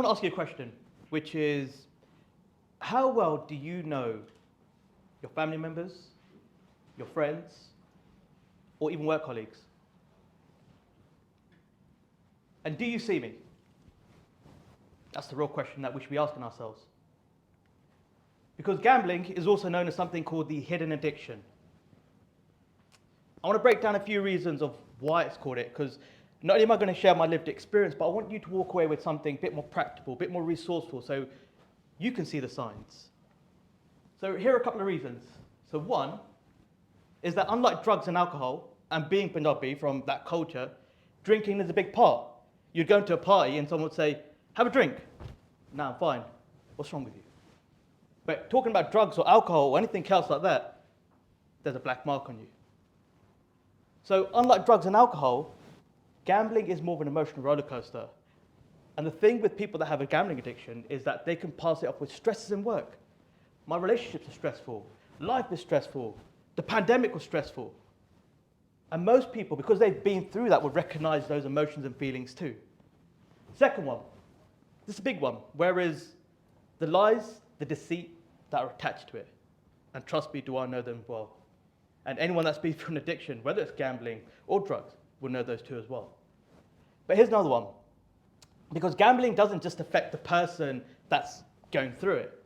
I want to ask you a question, which is, how well do you know your family members, your friends, or even work colleagues? And do you see me? That's the real question that we should be asking ourselves. Because gambling is also known as something called the hidden addiction. I want to break down a few reasons of why it's called it, because not only am I going to share my lived experience, but I want you to walk away with something a bit more practical, a bit more resourceful, so you can see the signs. So here are a couple of reasons. So one is that unlike drugs and alcohol, and being Punjabi from that culture, drinking is a big part. You'd go into a party and someone would say, have a drink. No, I'm fine. What's wrong with you? But talking about drugs or alcohol or anything else like that, there's a black mark on you. So unlike drugs and alcohol, gambling is more of an emotional roller coaster. And the thing with people that have a gambling addiction is that they can pass it off with stresses in work. My relationships are stressful. Life is stressful. The pandemic was stressful. And most people, because they've been through that, would recognize those emotions and feelings too. Second one, this is a big one, whereas the lies, the deceit that are attached to it. And trust me, do I know them well. And anyone that's been through an addiction, whether it's gambling or drugs, will know those two as well. But here's another one. Because gambling doesn't just affect the person that's going through it.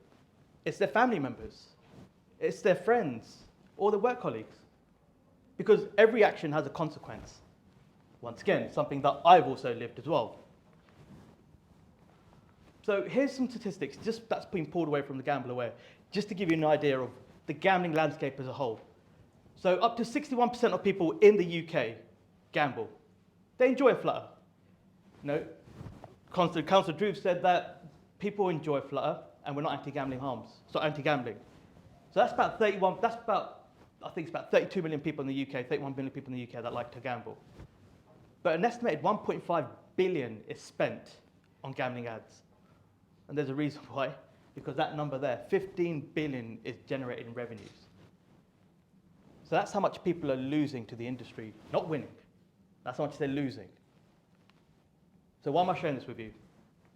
It's their family members. It's their friends or their work colleagues. Because every action has a consequence. Once again, something that I've also lived as well. So here's some statistics, just that's been pulled away from the Gamble Aware, just to give you an idea of the gambling landscape as a whole. So up to 61% of people in the UK gamble. They enjoy a flutter. Councillor Drew said that people enjoy flutter and we're not anti-gambling harms, so anti-gambling. So that's about 31, I think it's about 32 million people in the UK, 31 million people in the UK that like to gamble. But an estimated 1.5 billion is spent on gambling ads. And there's a reason why, because that number there, 15 billion is generated in revenues. So that's how much people are losing to the industry, not winning. That's how much they're losing. So why am I sharing this with you?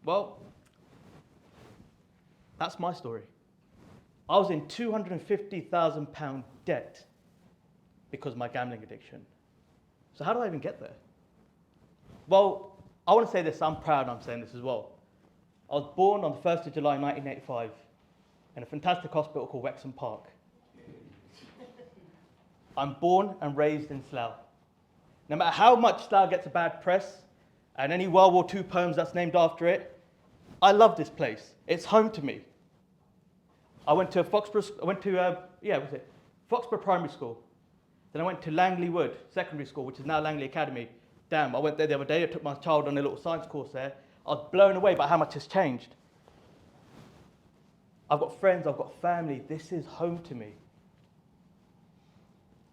Well, that's my story. I was in £250,000 debt because of my gambling addiction. So how did I even get there? Well, I want to say this, I'm proud I'm saying this as well. I was born on the 1st of July 1985 in a fantastic hospital called Wexham Park. I'm born and raised in Slough. No matter how much Slough gets a bad press, and any World War II poems that's named after it, I love this place. It's home to me. I went to Foxborough Primary School. Then I went to Langley Wood Secondary School, which is now Langley Academy. Damn, I went there the other day, I took my child on a little science course there. I was blown away by how much has changed. I've got friends, I've got family, this is home to me.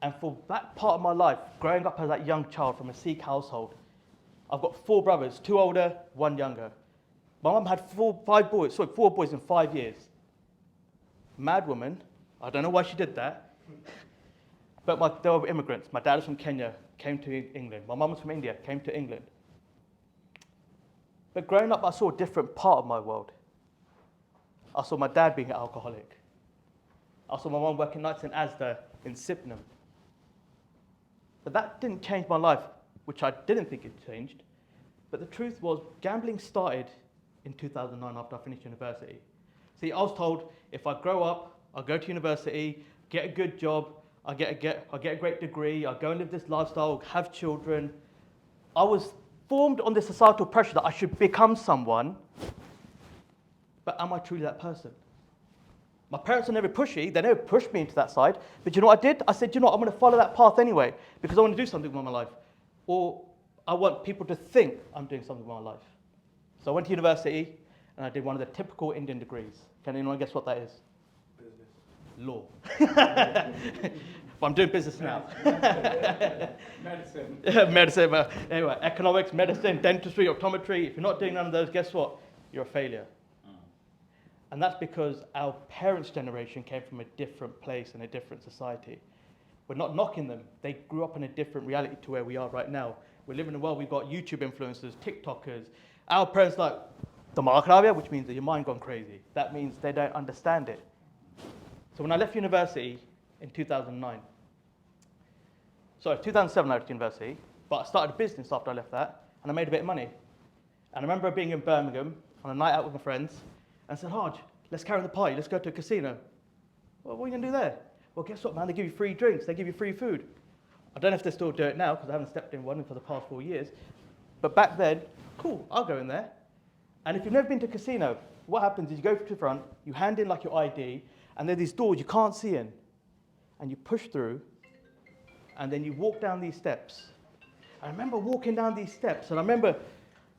And for that part of my life, growing up as that young child from a Sikh household, I've got 4 brothers, 2 older, 1 younger. My mum had 4 boys in 5 years. Mad woman, I don't know why she did that. But they were immigrants. My dad was from Kenya, came to England. My mum was from India, came to England. But growing up, I saw a different part of my world. I saw my dad being an alcoholic. I saw my mum working nights in Asda, in Sydenham. But that didn't change my life, which I didn't think it changed. But the truth was, gambling started in 2009 after I finished university. See, I was told if I grow up, I'll go to university, get a good job, I'll get a great degree, I'll go and live this lifestyle, have children. I was formed on this societal pressure that I should become someone, but am I truly that person? My parents are never pushy, they never pushed me into that side, but you know what I did? I said, you know what, I'm going to follow that path anyway, because I want to do something with my life. Or I want people to think I'm doing something with my life. So I went to university, and I did one of the typical Indian degrees. Can anyone guess what that is? Business. Law. But I'm doing business now. Medicine. Medicine, but anyway, economics, medicine, dentistry, optometry. If you're not doing none of those, guess what? You're a failure. And that's because our parents' generation came from a different place and a different society. We're not knocking them. They grew up in a different reality to where we are right now. We live in a world, we've got YouTube influencers, TikTokers. Our parents like, The Makarabia, which means that your mind gone crazy. That means they don't understand it. So when I left university in 2007 I left university, but I started a business after I left that, and I made a bit of money. And I remember being in Birmingham on a night out with my friends, and I said, Harj, let's carry on the party, let's go to a casino. Well, what are you going to do there? Well, guess what, man? They give you free drinks, they give you free food. I don't know if they still do it now, because I haven't stepped in one for the past 4 years. But back then, cool, I'll go in there. And if you've never been to a casino, what happens is you go to the front, you hand in like your ID, and there are these doors you can't see in. And you push through, and then you walk down these steps. I remember walking down these steps, and I remember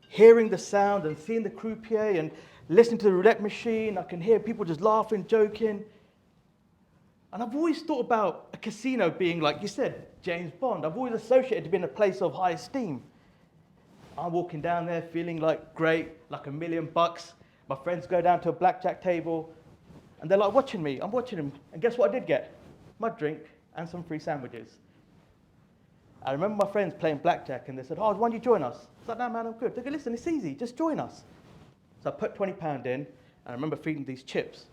hearing the sound and seeing the croupier and listening to the roulette machine. I can hear people just laughing, joking. And I've always thought about a casino being, like you said, James Bond. I've always associated it to being a place of high esteem. I'm walking down there feeling like great, like $1 million. My friends go down to a blackjack table, and they're like watching me. I'm watching them. And guess what I did get? My drink and some free sandwiches. I remember my friends playing blackjack, and they said, oh, why don't you join us? I was like, no, man, I'm good. They go, listen, it's easy. Just join us. So I put £20 in, and I remember feeding these chips.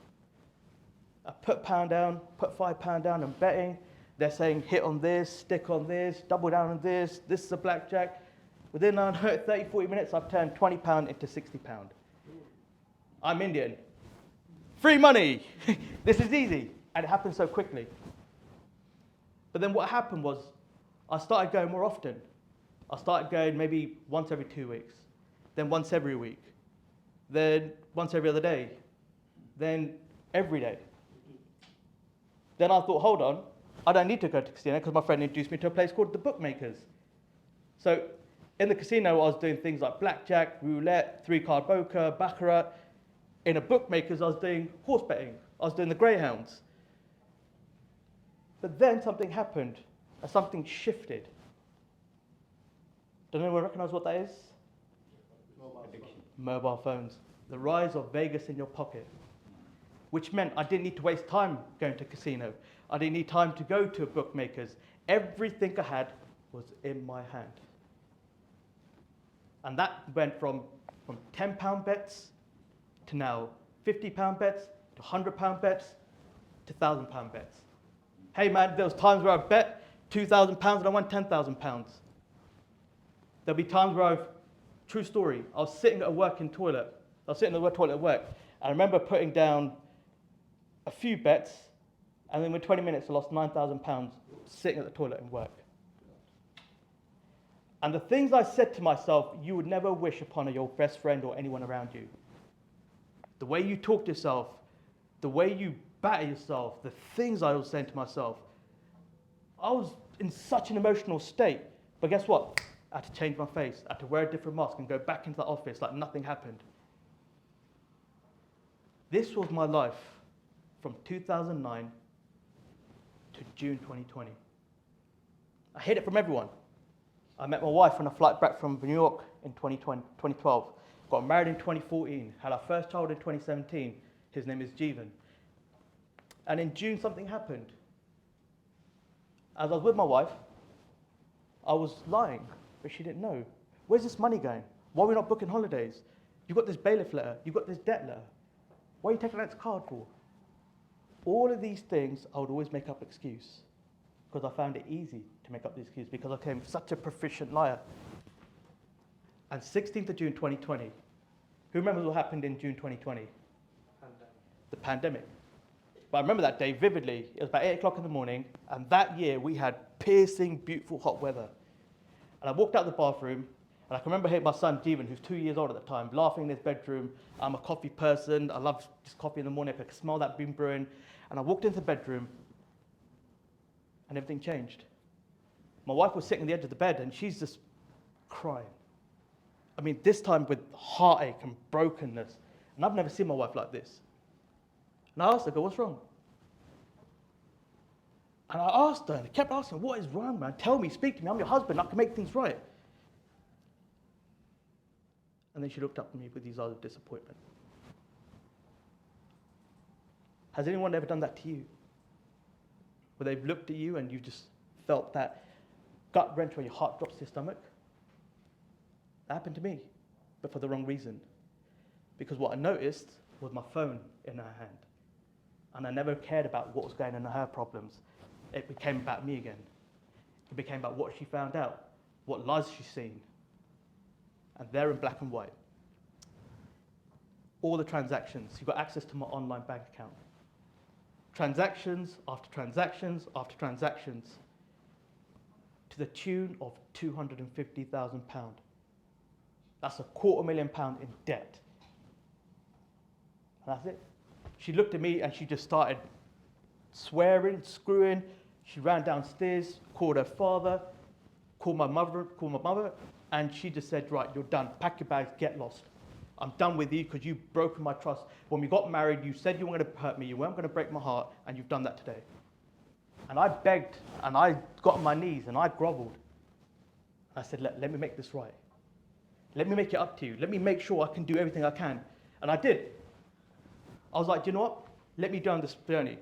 I put £1 down, put £5 down, and betting. They're saying, hit on this, stick on this, double down on this. This is a blackjack. Within 30, 40 minutes, I've turned £20 into £60. I'm Indian. Free money. This is easy. And it happened so quickly. But then what happened was I started going more often. I started going maybe once every 2 weeks, then once every week, then once every other day, then every day. Then I thought, hold on, I don't need to go to casino because my friend introduced me to a place called the Bookmakers. So in the casino, I was doing things like blackjack, roulette, three-card poker, baccarat. In a Bookmakers, I was doing horse betting. I was doing the greyhounds. But then something happened, and something shifted. Does anyone recognize what that is? Mobile phones. The rise of Vegas in your pocket. Which meant I didn't need to waste time going to a casino. I didn't need time to go to a Bookmakers. Everything I had was in my hand. And that went from £10 bets to now £50 bets, to £100 bets, to £1,000 bets. Hey man, there was times where I bet £2,000 and I won £10,000. There'll be times where true story, I was sitting at a working toilet. I was sitting in the toilet at work. I remember putting down a few bets, and then within 20 minutes I lost £9,000 sitting at the toilet in work. And the things I said to myself, you would never wish upon your best friend or anyone around you. The way you talk to yourself, the way you batter yourself, the things I was saying to myself. I was in such an emotional state. But guess what? I had to change my face. I had to wear a different mask and go back into the office like nothing happened. This was my life from 2009 to June 2020. I hid it from everyone. I met my wife on a flight back from New York in 2012. Got married in 2014. Had our first child in 2017. His name is Jeevan. And in June, something happened. As I was with my wife, I was lying, but she didn't know. Where's this money going? Why are we not booking holidays? You've got this bailiff letter. You've got this debt letter. Why are you taking that card for? All of these things, I would always make up excuse. Because I found it easy to make up the excuse because I became such a proficient liar. And 16th of June 2020, who remembers what happened in June 2020? The pandemic. But I remember that day vividly. It was about 8 o'clock in the morning, and that year we had piercing, beautiful, hot weather. And I walked out the bathroom, and I can remember hearing my son, Jeevan, who's 2 years old at the time, laughing in his bedroom. I'm a coffee person. I love just coffee in the morning. I could smell that being brewing. And I walked into the bedroom, and everything changed. My wife was sitting on the edge of the bed, and she's just crying. I mean, this time with heartache and brokenness. And I've never seen my wife like this. And I asked her, I go, what's wrong? And I asked her, and I kept asking, what is wrong, man? Tell me, speak to me. I'm your husband. I can make things right. And then she looked up at me with these eyes of disappointment. Has anyone ever done that to you? Where they've looked at you and you just felt that gut wrench where your heart drops to your stomach? That happened to me, but for the wrong reason. because what I noticed was my phone in her hand. And I never cared about what was going on in her problems. It became about me again. It became about what she found out, what lies she's seen. And they're in black and white. All the transactions, you've got access to my online bank account. Transactions after transactions after transactions to the tune of £250,000. That's £250,000 in debt. And that's it. She looked at me and she just started swearing, screwing. She ran downstairs, called her father, called my mother, and she just said, right, you're done. Pack your bags, get lost. I'm done with you because you've broken my trust. When we got married, you said you weren't going to hurt me, you weren't going to break my heart, and you've done that today. And I begged, and I got on my knees, and I groveled. I said, let me make this right. Let me make it up to you. Let me make sure I can do everything I can. And I did. I was like, do you know what? Let me go on this journey.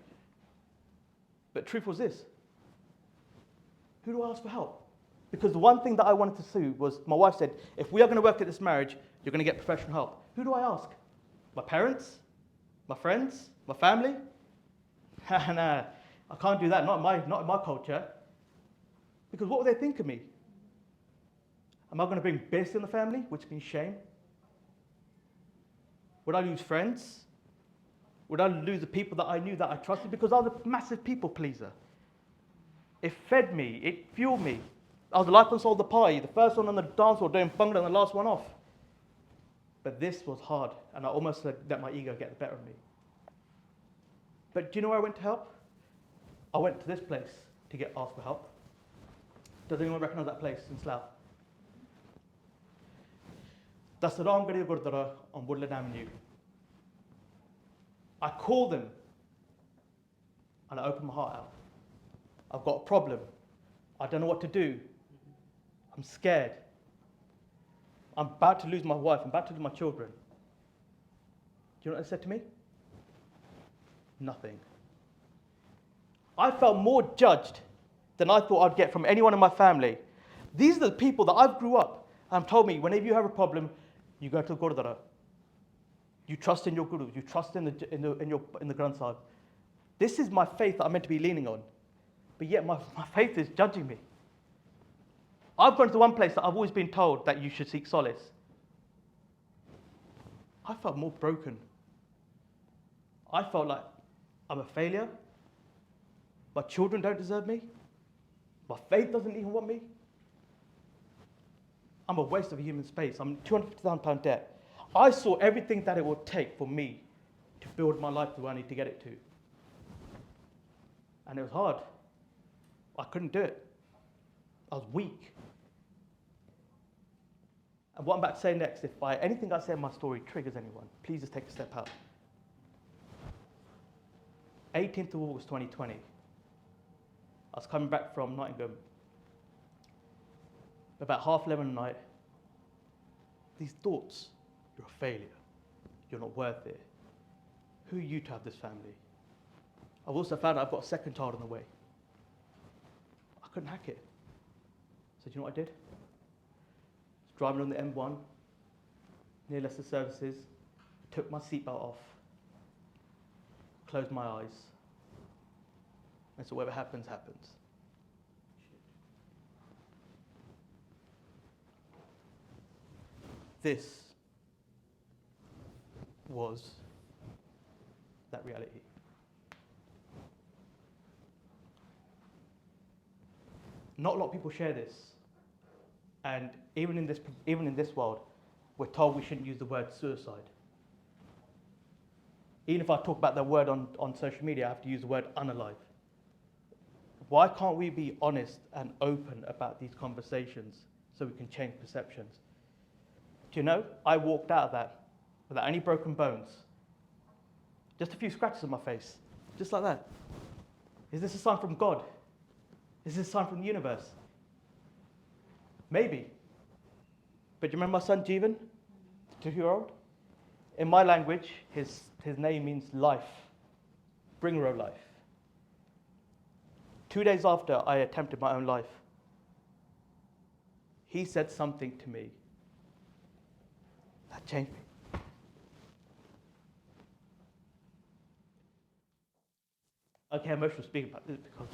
But truth was this. Who do I ask for help? Because the one thing that I wanted to do was, my wife said, if we are going to work at this marriage, you're going to get professional help. Who do I ask? My parents? My friends? My family? Nah, I can't do that, not in my culture. Because what would they think of me? Am I going to bring bitterness in the family, which means shame? Would I lose friends? Would I lose the people that I knew that I trusted? Because I was a massive people pleaser. It fed me, it fueled me. I was the life and soul of the party, the first one on the dance floor doing bunga and the last one off. But this was hard, and I almost let my ego get the better of me. But do you know where I went to help? I went to this place to get asked for help. Does anyone recognize that place in Slough? That's the Ramgadi Gurdwara on Woodland Avenue. I called them, and I opened my heart out. I've got a problem. I don't know what to do. I'm scared. I'm about to lose my wife. I'm about to lose my children. Do you know what they said to me? Nothing. I felt more judged than I thought I'd get from anyone in my family. These are the people that I've grew up and told me, whenever you have a problem, you go to the Gurdwara. You trust in your Guru. You trust in the Granth Sahib. This is my faith that I'm meant to be leaning on. But yet my faith is judging me. I've gone to one place that I've always been told that you should seek solace. I felt more broken. I felt like I'm a failure. My children don't deserve me. My faith doesn't even want me. I'm a waste of a human space. I'm £250,000 debt. I saw everything that it would take for me to build my life to where I need to get it to. And it was hard. I couldn't do it. I was weak. And what I'm about to say next, if anything I say in my story triggers anyone, please just take a step out. 18th of August 2020. I was coming back from Nottingham. About 11:30 at night. These thoughts, you're a failure. You're not worth it. Who are you to have this family? I've also found out I've got a second child on the way. I couldn't hack it. So do you know what I did? I was driving on the M1, near Leicester Services, took my seatbelt off, closed my eyes, and so whatever happens, happens. This was that reality. Not a lot of people share this. And even in this world, we're told we shouldn't use the word suicide. Even if I talk about that word on social media, I have to use the word unalive. Why can't we be honest and open about these conversations so we can change perceptions? Do you know, I walked out of that without any broken bones. Just a few scratches on my face, just like that. Is this a sign from God? Is this a sign from the universe? Maybe. But do you remember my son Jeevan, the 2-year-old? In my language, his name means life, bringer of life. 2 days after I attempted my own life, he said something to me that changed me. Okay, emotional speaking about this because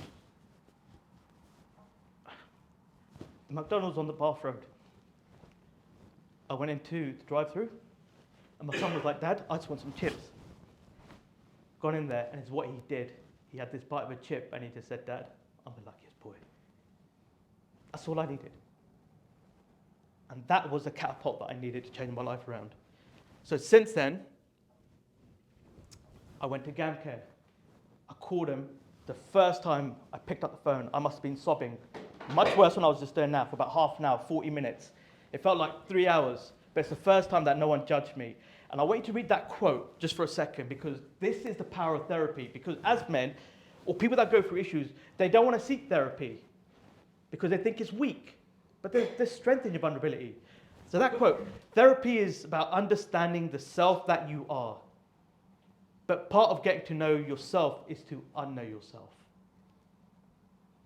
the McDonald's on the Bath Road. I went into the drive-through, and my son was like, "Dad, I just want some chips." Gone in there, and it's what he did. He had this bite of a chip, and he just said, "Dad, I'm the luckiest boy." That's all I needed. And that was a catapult that I needed to change my life around. So since then, I went to GamCare. I called him. The first time I picked up the phone, I must have been sobbing. Much worse than I was just doing now for about half an hour, 40 minutes. It felt like 3 hours, but it's the first time that no one judged me. And I want you to read that quote just for a second, because this is the power of therapy. Because as men, or people that go through issues, they don't want to seek therapy because they think it's weak. But there's strength in your vulnerability. So that quote, therapy is about understanding the self that you are. But part of getting to know yourself is to unknow yourself.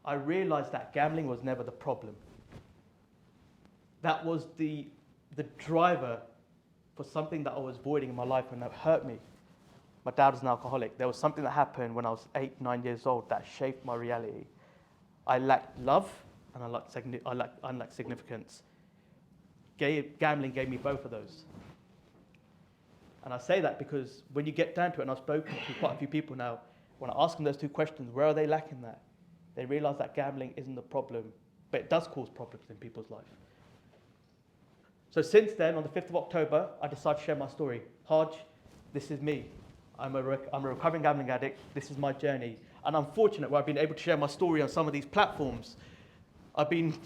I realized that gambling was never the problem. That was the driver for something that I was avoiding in my life and that hurt me. My dad was an alcoholic. There was something that happened when I was 8, 9 years old that shaped my reality. I lacked love and I lacked significance. Gambling gave me both of those. And I say that because when you get down to it, and I've spoken to quite a few people now, when I ask them those two questions, where are they lacking that? They realize that gambling isn't the problem, but it does cause problems in people's life. So since then, on the 5th of October, I decided to share my story. Haj, this is me. I'm a recovering gambling addict. This is my journey. And I'm fortunate where I've been able to share my story on some of these platforms. I've been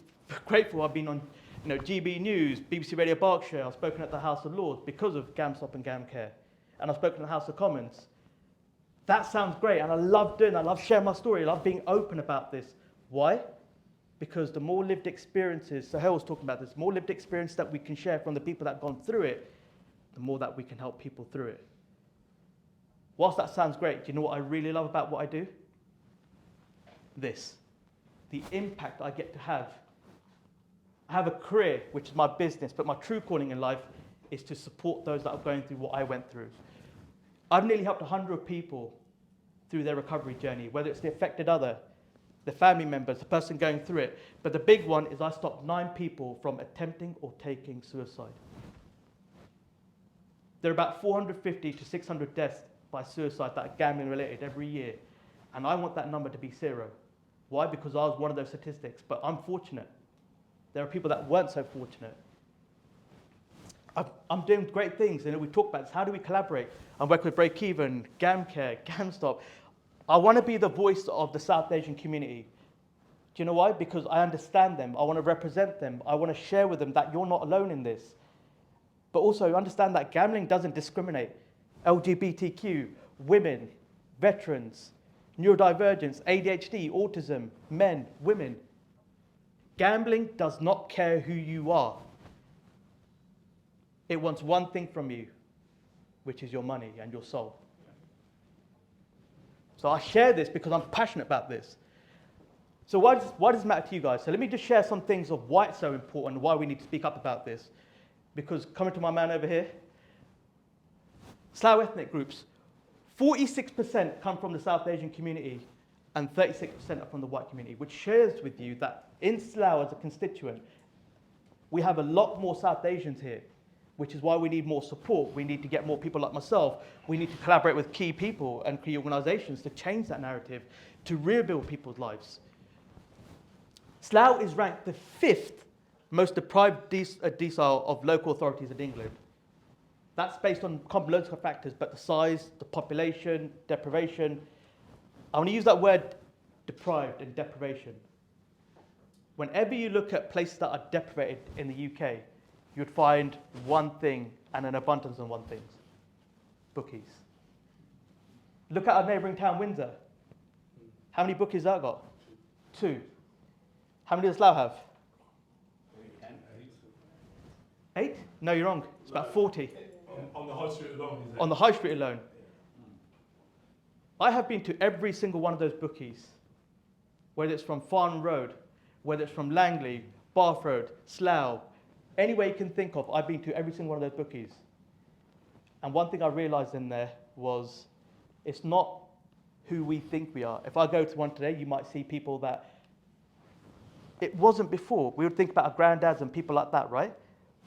grateful. I've been on GB News, BBC Radio Berkshire. I've spoken at the House of Lords because of GamStop and GamCare. And I've spoken at the House of Commons. That sounds great, and I love doing that. I love sharing my story. I love being open about this. Why? Because the more lived experiences, Sahel was talking about this, more lived experience that we can share from the people that have gone through it, the more that we can help people through it. Whilst that sounds great, do you know what I really love about what I do? This. The impact I get to have. I have a career, which is my business, but my true calling in life is to support those that are going through what I went through. I've nearly helped 100 people through their recovery journey, whether it's the affected other, the family members, the person going through it. But the big one is I stopped 9 people from attempting or taking suicide. There are about 450 to 600 deaths by suicide that are gambling related every year. And I want that number to be 0. Why? Because I was one of those statistics. But I'm fortunate. There are people that weren't so fortunate. I'm doing great things. We talk about this. How do we collaborate? I'm working with Breakeven, GamCare, GamStop. I want to be the voice of the South Asian community. Do you know why? Because I understand them. I want to represent them. I want to share with them that you're not alone in this. But also understand that gambling doesn't discriminate. LGBTQ, women, veterans, neurodivergence, ADHD, autism, men, women. Gambling does not care who you are. It wants one thing from you, which is your money and your soul. So I share this because I'm passionate about this. So why does it matter to you guys? So let me just share some things of why it's so important and why we need to speak up about this. Because coming to my man over here, Slough ethnic groups, 46% come from the South Asian community and 36% are from the white community, which shares with you that in Slough as a constituent, we have a lot more South Asians here, which is why we need more support. We need to get more people like myself. We need to collaborate with key people and key organizations to change that narrative, to rebuild people's lives. Slough is ranked the 5th most deprived decile of local authorities in England. That's based on loads of factors, but the size, the population, deprivation. I want to use that word deprived and deprivation. Whenever you look at places that are deprivated in the UK, you'd find one thing and an abundance of one thing: bookies. Look at our neighbouring town, Windsor. How many bookies that got? 2. How many does Slough have? 8? No, you're wrong. It's about 40. On the high street alone, is it? On the high street alone. I have been to every single one of those bookies, whether it's from Farnham Road, whether it's from Langley, Bath Road, Slough, any way you can think of, I've been to every single one of those bookies. And one thing I realized in there was it's not who we think we are. If I go to one today, you might see people that it wasn't before. We would think about our granddads and people like that, right?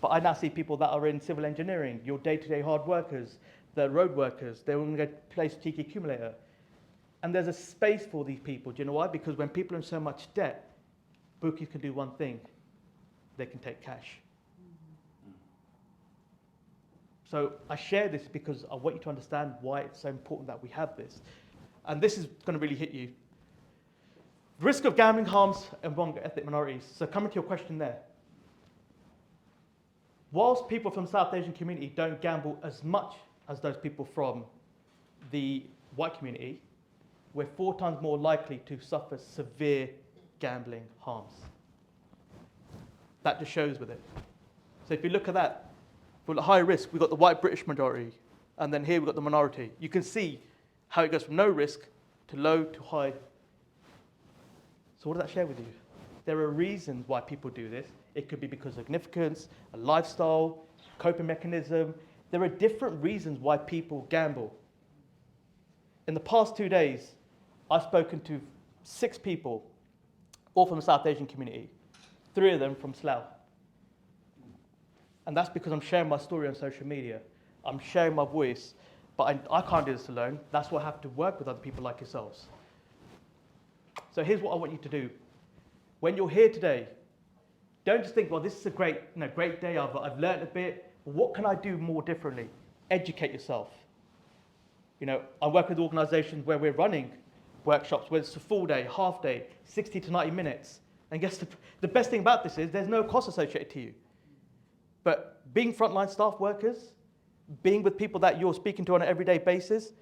But I now see people that are in civil engineering, your day-to-day hard workers, the road workers, they want to go place cheeky accumulator. And there's a space for these people. Do you know why? Because when people are in so much debt, bookies can do one thing. They can take cash. So I share this because I want you to understand why it's so important that we have this. And this is going to really hit you. The risk of gambling harms among ethnic minorities. So coming to your question there. Whilst people from the South Asian community don't gamble as much as those people from the white community, we're 4 times more likely to suffer severe gambling harms. That just shows with it. So if you look at that, for the high risk, we've got the white British majority, and then here we've got the minority. You can see how it goes from no risk to low to high. So what does that share with you? There are reasons why people do this. It could be because of significance, a lifestyle, coping mechanism. There are different reasons why people gamble. In the past 2 days, I've spoken to 6 people, all from the South Asian community, 3 of them from Slough. And that's because I'm sharing my story on social media. I'm sharing my voice, but I can't do this alone. That's why I have to work with other people like yourselves. So here's what I want you to do. When you're here today, don't just think, well, this is a great day, I've learned a bit. What can I do more differently? Educate yourself. I work with organizations where we're running workshops, whether it's a full day, half day, 60 to 90 minutes. And guess the best thing about this is there's no cost associated to you. But being frontline staff workers, being with people that you're speaking to on an everyday basis,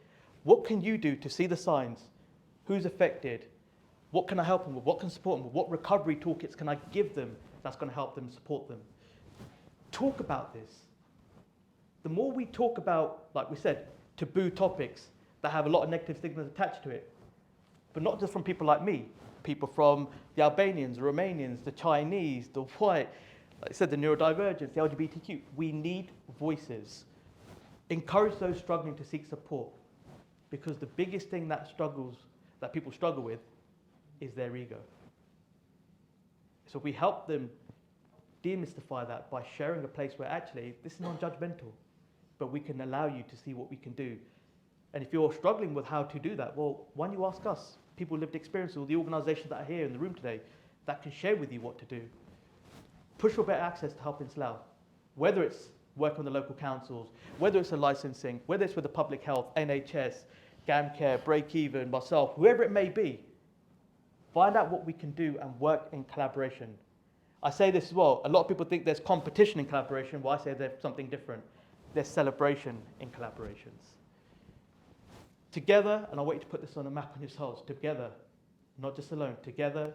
what can you do to see the signs? Who's affected? What can I help them with? What can I support them with? What recovery toolkits can I give them that's going to help them, support them? Talk about this. The more we talk about, like we said, taboo topics that have a lot of negative stigmas attached to it, but not just from people like me, people from the Albanians, the Romanians, the Chinese, the white, like I said, the neurodivergent, the LGBTQ. We need voices. Encourage those struggling to seek support, because the biggest thing that people struggle with is their ego. So we help them demystify that by sharing a place where actually this is non-judgmental, but we can allow you to see what we can do. And if you're struggling with how to do that, well, why don't you ask us, people with lived experience, or the organisations that are here in the room today that can share with you what to do. Push for better access to help in Slough, whether it's work on the local councils, whether it's a licensing, whether it's with the public health, NHS, GamCare, Break Even, myself, whoever it may be. Find out what we can do and work in collaboration. I say this as well, a lot of people think there's competition in collaboration, well I say there's something different. There's celebration in collaborations. Together, and I want you to put this on a map on yourselves, together, not just alone, together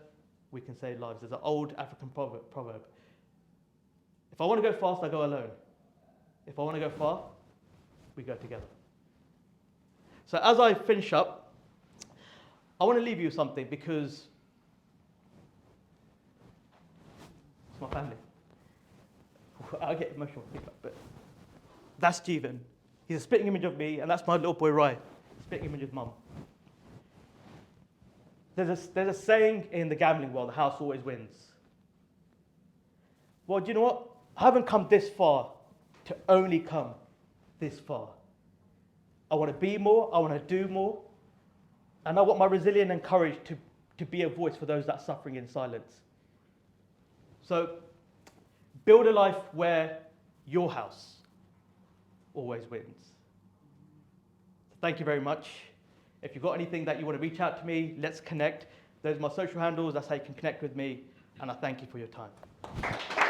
we can save lives. There's an old African proverb. If I want to go fast, I go alone. If I want to go far, we go together. So as I finish up, I want to leave you with something because it's my family. I get emotional, but that's Jeevan. He's a spitting image of me, and that's my little boy, Rai, spitting image of mum. There's a saying in the gambling world, the house always wins. Well, do you know what? I haven't come this far to only come this far. I want to be more, I want to do more, and I want my resilience and courage to be a voice for those that are suffering in silence. So, build a life where your house always wins. Thank you very much. If you've got anything that you want to reach out to me, let's connect. Those are my social handles, that's how you can connect with me, and I thank you for your time.